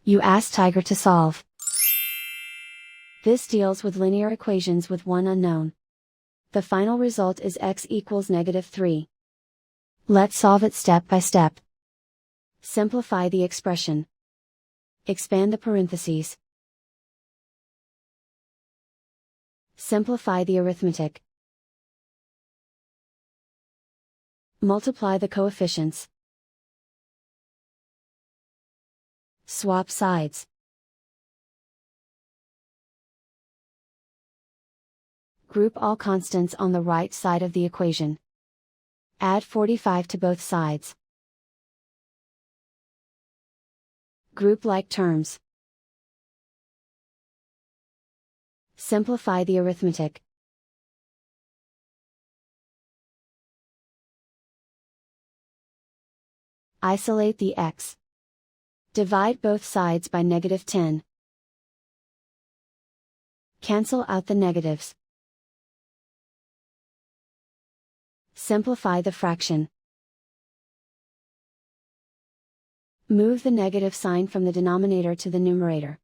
You ask Tiger to solve. This deals with linear equations with one unknown. The final result is x equals -3. Let's solve it step by step. Simplify the expression. Expand the parentheses. Simplify the arithmetic. Multiply the coefficients. Swap sides. Group all constants on the right side of the equation. Add 45 to both sides. Group like terms. Simplify the arithmetic. Isolate the x. Divide both sides by -10. Cancel out the negatives. Simplify the fraction. Move the negative sign from the denominator to the numerator.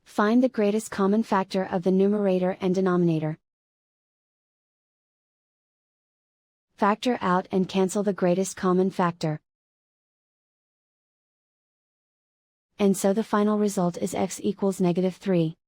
Find the greatest common factor of the numerator and denominator. Factor out and cancel the greatest common factor. And so the final result is x equals -3.